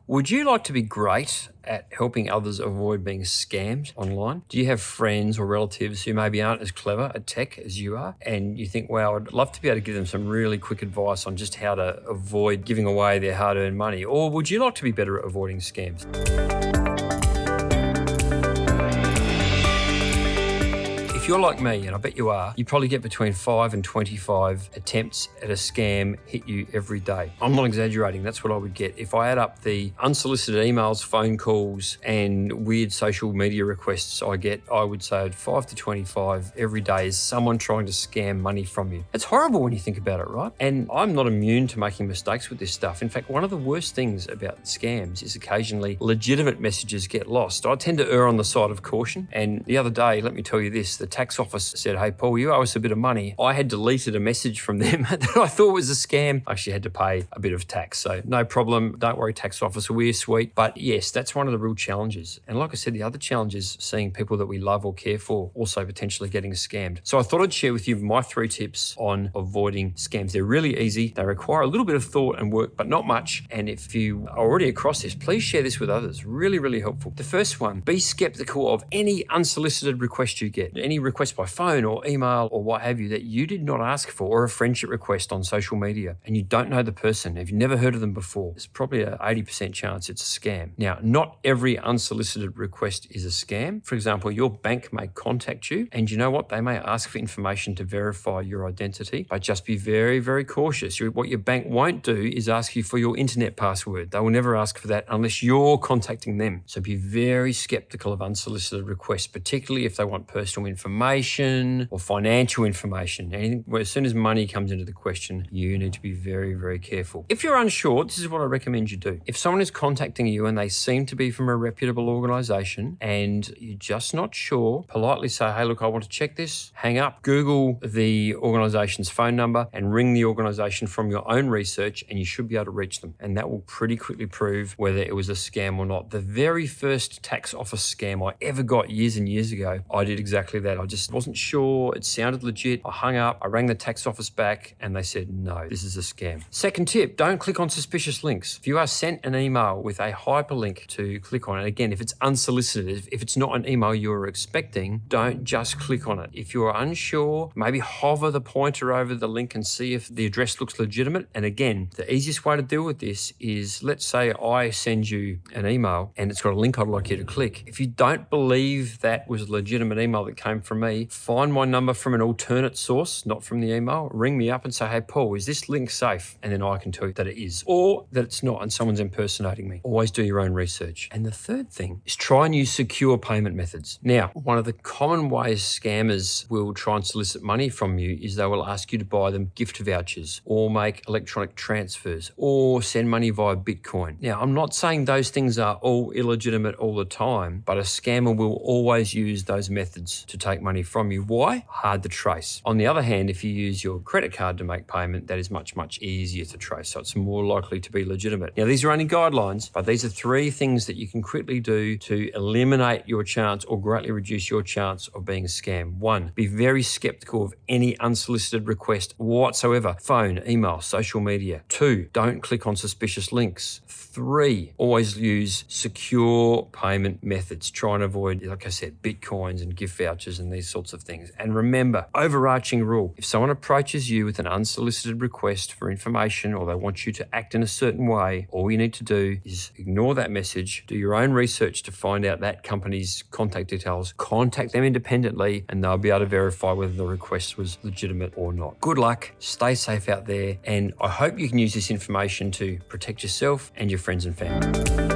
Would you like to be great at helping others avoid being scammed online? Do you have friends or relatives who maybe aren't as clever at tech as you are? And you think, wow, I'd love to be able to give them some really quick advice on just how to avoid giving away their hard-earned money. Or would you like to be better at avoiding scams? If you're like me, and I bet you are, you probably get between 5 and 25 attempts at a scam hit you every day. I'm not exaggerating, that's what I would get. If I add up the unsolicited emails, phone calls, and weird social media requests I get, I would say 5 to 25 every day is someone trying to scam money from you. It's horrible when you think about it, right? And I'm not immune to making mistakes with this stuff. In fact, one of the worst things about scams is occasionally legitimate messages get lost. I tend to err on the side of caution. And the other day, let me tell you this, the tax office said, hey, Paul, you owe us a bit of money. I had deleted a message from them that I thought was a scam. I actually had to pay a bit of tax. So no problem. Don't worry, tax officer, we're sweet. But yes, that's one of the real challenges. And like I said, the other challenge is seeing people that we love or care for also potentially getting scammed. So I thought I'd share with you my 3 tips on avoiding scams. They're really easy. They require a little bit of thought and work, but not much. And if you are already across this, please share this with others. Really, really helpful. The first one, be skeptical of any unsolicited request you get. Any request by phone or email or what have you that you did not ask for, or a friendship request on social media and you don't know the person, if you've never heard of them before, there's probably an 80% chance it's a scam. Now, not every unsolicited request is a scam. For example, your bank may contact you and you know what? They may ask for information to verify your identity, but just be very, very cautious. What your bank won't do is ask you for your internet password. They will never ask for that unless you're contacting them. So be very skeptical of unsolicited requests, particularly if they want personal information or financial information. Anything, as soon as money comes into the question, you need to be very, very careful. If you're unsure, this is what I recommend you do. If someone is contacting you and they seem to be from a reputable organization and you're just not sure, politely say, hey, look, I want to check this. Hang up, Google the organization's phone number and ring the organization from your own research and you should be able to reach them. And that will pretty quickly prove whether it was a scam or not. The very first tax office scam I ever got years and years ago, I did exactly that. I just wasn't sure. It sounded legit. I hung up. I rang the tax office back and they said, no, this is a scam. Second tip, don't click on suspicious links. If you are sent an email with a hyperlink to click on it, again, if it's unsolicited, if it's not an email you're expecting, don't just click on it. If you're unsure, maybe hover the pointer over the link and see if the address looks legitimate. And again, the easiest way to deal with this is, let's say I send you an email and it's got a link I'd like you to click. If you don't believe that was a legitimate email that came from me, find my number from an alternate source, not from the email. Ring me up and say, hey, Paul, is this link safe? And then I can tell you that it is, or that it's not and someone's impersonating me. Always do your own research. And the third thing is try and use secure payment methods. Now, one of the common ways scammers will try and solicit money from you is they will ask you to buy them gift vouchers or make electronic transfers or send money via Bitcoin. Now, I'm not saying those things are all illegitimate all the time, but a scammer will always use those methods to take money from you. Why? Hard to trace. On the other hand, if you use your credit card to make payment, that is much, much easier to trace. So it's more likely to be legitimate. Now, these are only guidelines, but these are 3 things that you can quickly do to eliminate your chance or greatly reduce your chance of being scammed. 1, be very skeptical of any unsolicited request whatsoever. Phone, email, social media. 2, don't click on suspicious links. 3, always use secure payment methods. Try and avoid, like I said, Bitcoins and gift vouchers and these sorts of things. And remember, overarching rule, if someone approaches you with an unsolicited request for information or they want you to act in a certain way, all you need to do is ignore that message, do your own research to find out that company's contact details, contact them independently, and they'll be able to verify whether the request was legitimate or not. Good luck, stay safe out there, and I hope you can use this information to protect yourself and your friends and family.